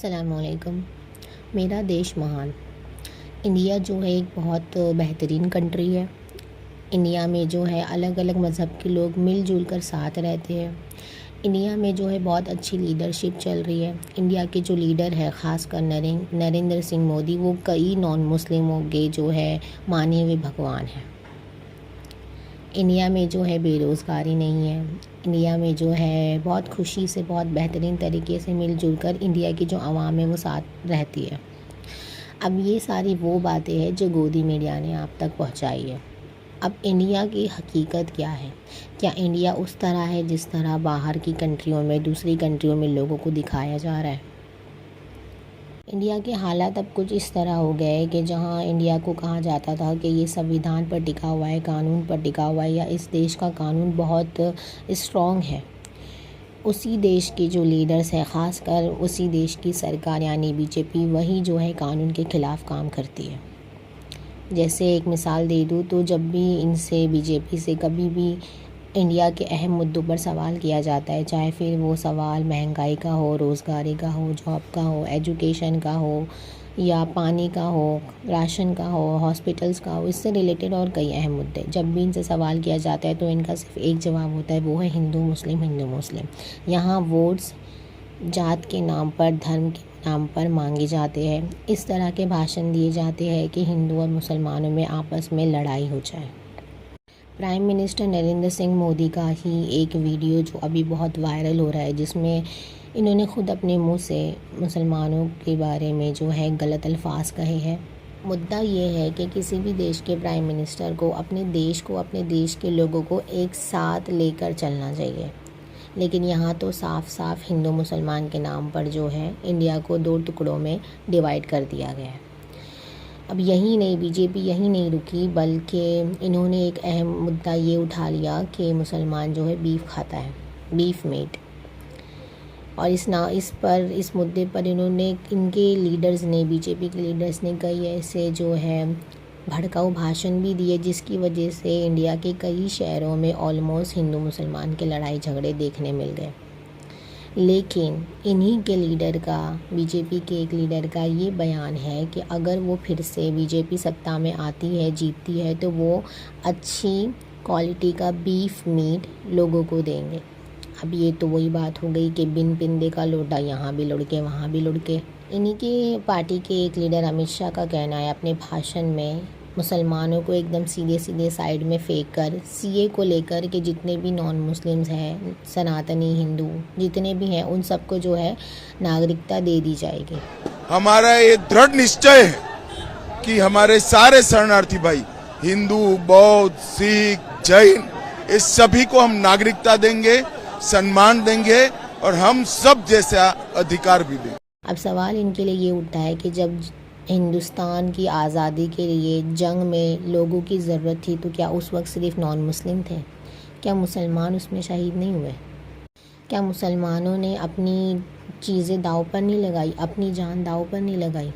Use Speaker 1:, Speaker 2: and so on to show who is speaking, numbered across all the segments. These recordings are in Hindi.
Speaker 1: अस्सलामुअलैकुम। मेरा देश महान। इंडिया जो है एक बहुत बेहतरीन कंट्री है। इंडिया में जो है अलग अलग मज़हब के लोग मिलजुल कर साथ रहते हैं। इंडिया में जो है बहुत अच्छी लीडरशिप चल रही है। इंडिया के जो लीडर है ख़ासकर नरेंद्र सिंह मोदी, वो कई नॉन मुस्लिमों के जो है माने हुए भगवान हैं। इंडिया में जो है बेरोज़गारी नहीं है। इंडिया में जो है बहुत खुशी से, बहुत बेहतरीन तरीके से मिलजुल कर इंडिया की जो आवाम है वो साथ रहती है। अब ये सारी वो बातें हैं जो गोदी मीडिया ने आप तक पहुंचाई है। अब इंडिया की हकीकत क्या है? क्या इंडिया उस तरह है जिस तरह बाहर की कंट्रियों में, दूसरी कंट्रियों में लोगों को दिखाया जा रहा है? इंडिया के हालात अब कुछ इस तरह हो गए कि जहां इंडिया को कहा जाता था कि ये संविधान पर टिका हुआ है, कानून पर टिका हुआ है, या इस देश का कानून बहुत स्ट्रॉन्ग है, उसी देश के जो लीडर्स हैं, ख़ासकर उसी देश की सरकार यानी बीजेपी, वही जो है कानून के ख़िलाफ़ काम करती है। जैसे एक मिसाल दे दूँ तो जब भी इनसे, बीजेपी से कभी भी इंडिया के अहम मुद्दों पर सवाल किया जाता है, चाहे फिर वो सवाल महंगाई का हो, रोज़गारी का हो, जॉब का हो, एजुकेशन का हो, या पानी का हो, राशन का हो, हॉस्पिटल्स का हो, इससे रिलेटेड और कई अहम मुद्दे, जब भी इनसे सवाल किया जाता है तो इनका सिर्फ एक जवाब होता है, वो है हिंदू मुस्लिम, हिंदू मुस्लिम। यहाँ वोट्स जात के नाम पर, धर्म के नाम पर मांगे जाते हैं। इस तरह के भाषण दिए जाते हैं कि हिंदू और मुसलमानों में आपस में लड़ाई हो जाए। प्राइम मिनिस्टर नरेंद्र सिंह मोदी का ही एक वीडियो जो अभी बहुत वायरल हो रहा है, जिसमें इन्होंने खुद अपने मुंह से मुसलमानों के बारे में जो है गलत अल्फाज कहे हैं। मुद्दा ये है कि किसी भी देश के प्राइम मिनिस्टर को अपने देश के लोगों को एक साथ लेकर चलना चाहिए, लेकिन यहाँ तो साफ साफ हिंदू मुसलमान के नाम पर जो है इंडिया को दो टुकड़ों में डिवाइड कर दिया गया है। अब यही नहीं, बीजेपी यही नहीं रुकी, बल्कि इन्होंने एक अहम मुद्दा ये उठा लिया कि मुसलमान जो है बीफ खाता है, बीफ मीट। और इस मुद्दे पर इन्होंने, इनके लीडर्स ने, बीजेपी के लीडर्स ने कई ऐसे जो है भड़काऊ भाषण भी दिए, जिसकी वजह से इंडिया के कई शहरों में ऑलमोस्ट हिंदू मुसलमान के लड़ाई झगड़े देखने मिल गए। लेकिन इन्हीं के लीडर का, बीजेपी के एक लीडर का ये बयान है कि अगर वो फिर से बीजेपी सत्ता में आती है, जीतती है, तो वो अच्छी क्वालिटी का बीफ मीट लोगों को देंगे। अब ये तो वही बात हो गई कि बिन पिंदे का लोटा, यहाँ भी लुढ़के वहाँ भी लुढ़के। इन्हीं की पार्टी के एक लीडर अमित शाह का कहना है अपने भाषण में, मुसलमानों को एकदम सीधे सीधे साइड में फेंक कर, सीए को लेकर के जितने भी नॉन मुस्लिम्स हैं, सनातनी हिंदू जितने भी हैं, उन सबको जो है नागरिकता दे दी जाएगी।
Speaker 2: हमारा ये दृढ़ निश्चय है कि हमारे सारे शरणार्थी भाई, हिंदू, बौद्ध, सिख, जैन, इस सभी को हम नागरिकता देंगे, सम्मान देंगे और हम सब जैसा अधिकार भी देंगे।
Speaker 1: अब सवाल इनके लिए ये उठता है कि जब हिंदुस्तान की आज़ादी के लिए जंग में लोगों की ज़रूरत थी, तो क्या उस वक्त सिर्फ नॉन मुस्लिम थे? क्या मुसलमान उसमें शहीद नहीं हुए? क्या मुसलमानों ने अपनी चीज़ें दाव पर नहीं लगाई, अपनी जान दाव पर नहीं लगाई?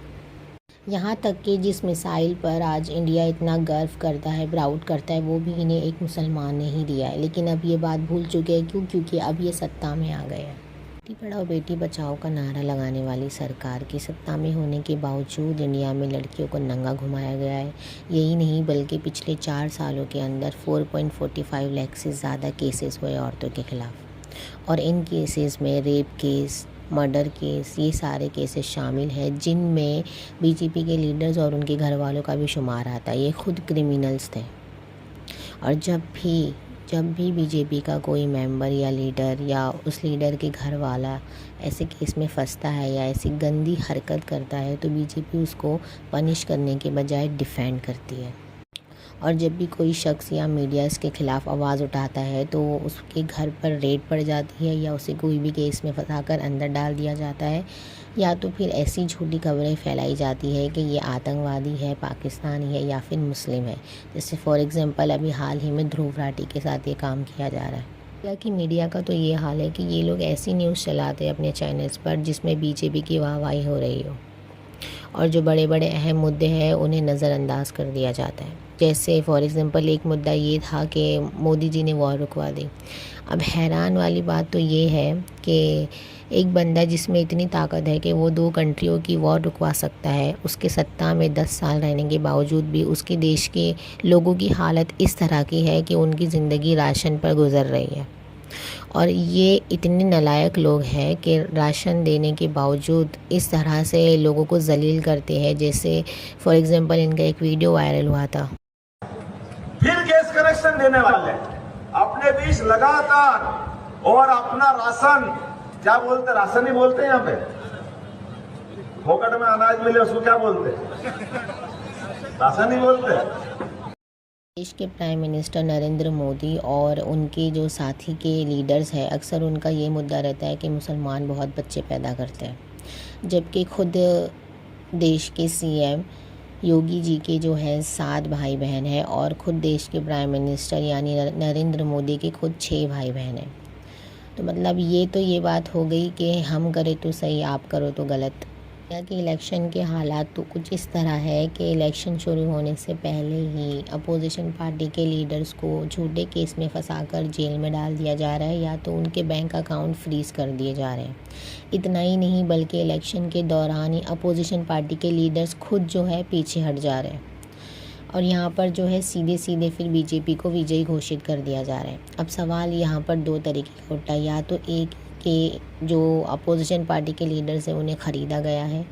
Speaker 1: यहाँ तक कि जिस मिसाइल पर आज इंडिया इतना गर्व करता है, प्राउड करता है, वो भी इन्हें एक मुसलमान ने ही दिया है। लेकिन अब ये बात भूल चुके हैं। क्यों? क्योंकि अब ये सत्ता में आ गए हैं। बेटी पढ़ाओ बेटी बचाओ का नारा लगाने वाली सरकार की सत्ता में होने के बावजूद इंडिया में लड़कियों को नंगा घुमाया गया है। यही नहीं, बल्कि पिछले 4 सालों के अंदर 4.45 लाख से ज़्यादा केसेस हुए औरतों के ख़िलाफ़, और इन केसेस में रेप केस, मर्डर केस, ये सारे केसेस शामिल हैं, जिनमें बीजेपी के लीडर्स और उनके घर वालों का भी शुमार आता है। ये खुद क्रिमिनल्स थे। और जब भी बीजेपी का कोई मेंबर या लीडर या उस लीडर के घर वाला ऐसे केस में फंसता है या ऐसी गंदी हरकत करता है, तो बीजेपी उसको पनिश करने के बजाय डिफेंड करती है। और जब भी कोई शख्स या मीडिया इसके ख़िलाफ़ आवाज़ उठाता है, तो उसके घर पर रेड पड़ जाती है, या उसे कोई भी केस में फंसाकर अंदर डाल दिया जाता है, या तो फिर ऐसी झूठी खबरें फैलाई जाती है कि ये आतंकवादी है, पाकिस्तानी है, या फिर मुस्लिम है। जैसे फॉर एग्ज़ाम्पल अभी हाल ही में ध्रुव राठी के साथ ये काम किया जा रहा है। इंडिया की मीडिया का तो ये हाल है कि ये लोग ऐसी न्यूज़ चलाते हैं अपने चैनल्स पर जिसमें बीजेपी की वाहवाही हो रही हो, और जो बड़े बड़े अहम मुद्दे हैं उन्हें नज़रअंदाज कर दिया जाता है। जैसे फॉर एग्ज़ाम्पल एक मुद्दा ये था कि मोदी जी ने वॉर रुकवा दी। अब हैरान वाली बात तो ये है कि एक बंदा जिसमें इतनी ताकत है कि वो 2 कंट्रियों की वॉर रुकवा सकता है, उसके सत्ता में 10 साल रहने के बावजूद भी उसके देश के लोगों की हालत इस तरह की है कि उनकी ज़िंदगी राशन पर गुजर रही है। और ये इतने नालायक लोग हैं कि राशन देने के बावजूद इस तरह से लोगों को जलील करते हैं। जैसे फॉर एग्ज़ाम्पल इनका एक वीडियो वायरल हुआ था।
Speaker 3: फिर गैस कनेक्शन देने वाले अपने बीच लगातार, और अपना राशन, क्या बोलते, राशन ही बोलते हैं यहाँ पे, फोकट में अनाज मिले उसको क्या बोलते, राशन ही बोलते।
Speaker 1: देश के प्राइम मिनिस्टर नरेंद्र मोदी और उनके जो साथी के लीडर्स हैं, अक्सर उनका ये मुद्दा रहता है कि मुसलमान बहुत बच्चे पैदा करते हैं, जबकि खुद देश के सीएम योगी जी के जो है 7 भाई बहन हैं और ख़ुद देश के प्राइम मिनिस्टर यानी नरेंद्र मोदी के खुद 6 भाई बहन हैं। तो मतलब ये बात हो गई कि हम करें तो सही, आप करो तो गलत। इंडिया के इलेक्शन के हालात तो कुछ इस तरह है कि इलेक्शन शुरू होने से पहले ही अपोजिशन पार्टी के लीडर्स को झूठे केस में फंसाकर जेल में डाल दिया जा रहा है या तो उनके बैंक अकाउंट फ्रीज़ कर दिए जा रहे हैं। इतना ही नहीं बल्कि इलेक्शन के दौरान ही अपोजिशन पार्टी के लीडर्स खुद जो है पीछे हट जा रहे हैं और यहाँ पर जो है सीधे फिर बीजेपी को विजयी घोषित कर दिया जा रहा है। अब सवाल यहाँ पर 2 तरीके का उठता है, या तो एक कि जो अपोजिशन पार्टी के लीडर्स हैं उन्हें खरीदा गया है,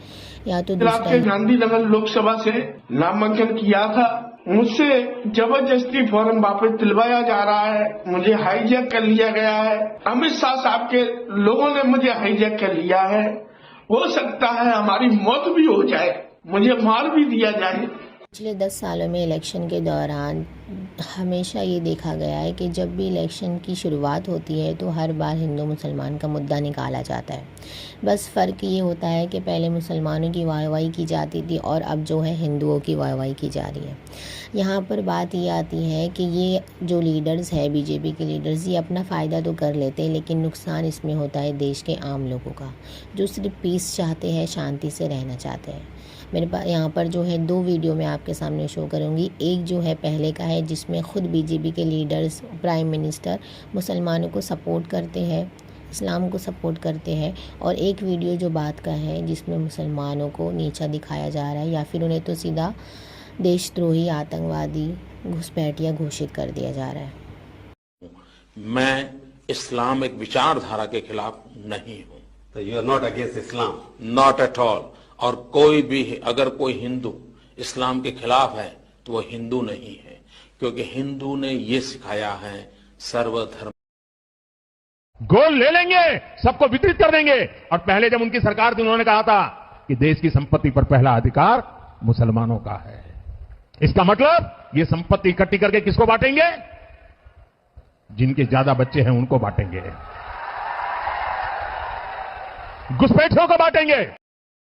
Speaker 1: या तो दूसरा
Speaker 4: गांधीनगर लोकसभा से नामांकन किया था, मुझसे जबरदस्ती फॉर्म वापस दिलवाया जा रहा है, मुझे हाईजैक कर लिया गया है। अमित शाह साहब के लोगों ने मुझे हाईजैक कर लिया है। हो सकता है हमारी मौत भी हो जाए, मुझे मार भी दिया जाए।
Speaker 1: पिछले 10 सालों में इलेक्शन के दौरान हमेशा ये देखा गया है कि जब भी इलेक्शन की शुरुआत होती है तो हर बार हिंदू मुसलमान का मुद्दा निकाला जाता है। बस फ़र्क ये होता है कि पहले मुसलमानों की वाहवाही की जाती थी और अब जो है हिंदुओं की वाहवाही की जा रही है। यहाँ पर बात ये आती है कि ये जो लीडर्स है, बीजेपी के लीडर्स, ये अपना फ़ायदा तो कर लेते हैं लेकिन नुकसान इसमें होता है देश के आम लोगों का, जो सिर्फ पीस चाहते हैं, शांति से रहना चाहते हैं। मेरे पास यहाँ पर जो है 2 वीडियो मैं आपके सामने शो करूँगी। एक जो है पहले का है जिसमें ख़ुद बीजेपी के लीडर्स, प्राइम मिनिस्टर मुसलमानों को सपोर्ट करते हैं, इस्लाम को सपोर्ट करते हैं, और एक वीडियो जो बात का है जिसमें मुसलमानों को नीचा दिखाया जा रहा है या फिर उन्हें तो सीधा देशद्रोही, आतंकवादी, घुसपैठिया घोषित कर दिया जा रहा है।
Speaker 5: मैं इस्लामिक विचारधारा के खिलाफ नहीं हूँ।
Speaker 6: So you are not against Islam?
Speaker 5: Not at all. और कोई भी अगर कोई हिंदू इस्लाम के खिलाफ है तो वो हिंदू नहीं है, क्योंकि हिंदू ने ये सिखाया है सर्वधर्म।
Speaker 7: गोल ले लेंगे, सबको वितरित कर देंगे। और पहले जब उनकी सरकार थी उन्होंने कहा था कि देश की संपत्ति पर पहला अधिकार मुसलमानों का है। इसका मतलब ये संपत्ति इकट्ठी करके किसको बांटेंगे? जिनके ज्यादा बच्चे हैं उनको बांटेंगे, घुसपैठियों को बांटेंगे।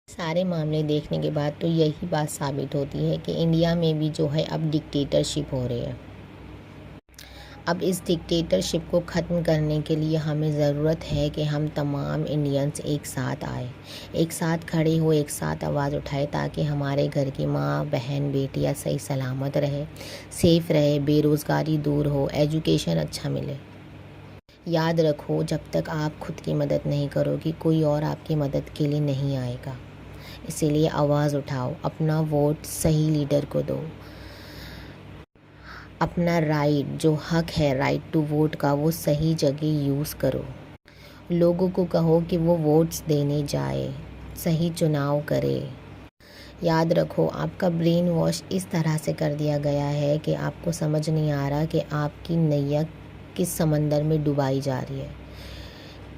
Speaker 1: सारे मामले देखने के बाद तो यही बात साबित होती है कि इंडिया में भी जो है अब डिक्टेटरशिप हो रही है। अब इस डिक्टेटरशिप को ख़त्म करने के लिए हमें ज़रूरत है कि हम तमाम इंडियंस एक साथ आए, एक साथ खड़े हो, एक साथ आवाज़ उठाए, ताकि हमारे घर की माँ, बहन, बेटियाँ सही सलामत रहे, सेफ़ रहे, बेरोज़गारी दूर हो, एजुकेशन अच्छा मिले। याद रखो, जब तक आप खुद की मदद नहीं करोगे कोई और आपकी मदद के लिए नहीं आएगा। इसीलिए आवाज़ उठाओ, अपना वोट सही लीडर को दो, अपना राइट जो हक है राइट टू वोट का वो सही जगह यूज़ करो। लोगों को कहो कि वो वोट्स देने जाए, सही चुनाव करे। याद रखो, आपका ब्रेन वॉश इस तरह से कर दिया गया है कि आपको समझ नहीं आ रहा कि आपकी नैया किस समंदर में डुबाई जा रही है।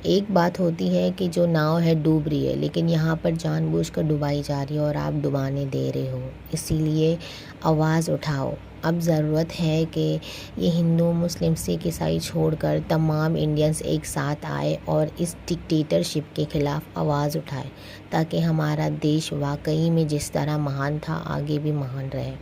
Speaker 1: एक बात होती है कि जो नाव है डूब रही है, लेकिन यहाँ पर जानबूझकर डुबाई जा रही है और आप डुबाने दे रहे हो। इसीलिए आवाज़ उठाओ। अब ज़रूरत है कि ये हिंदू, मुस्लिम, सिख, ईसाई छोड़कर तमाम इंडियंस एक साथ आए और इस डिक्टेटरशिप के ख़िलाफ़ आवाज़ उठाए, ताकि हमारा देश वाकई में जिस तरह महान था आगे भी महान रहे।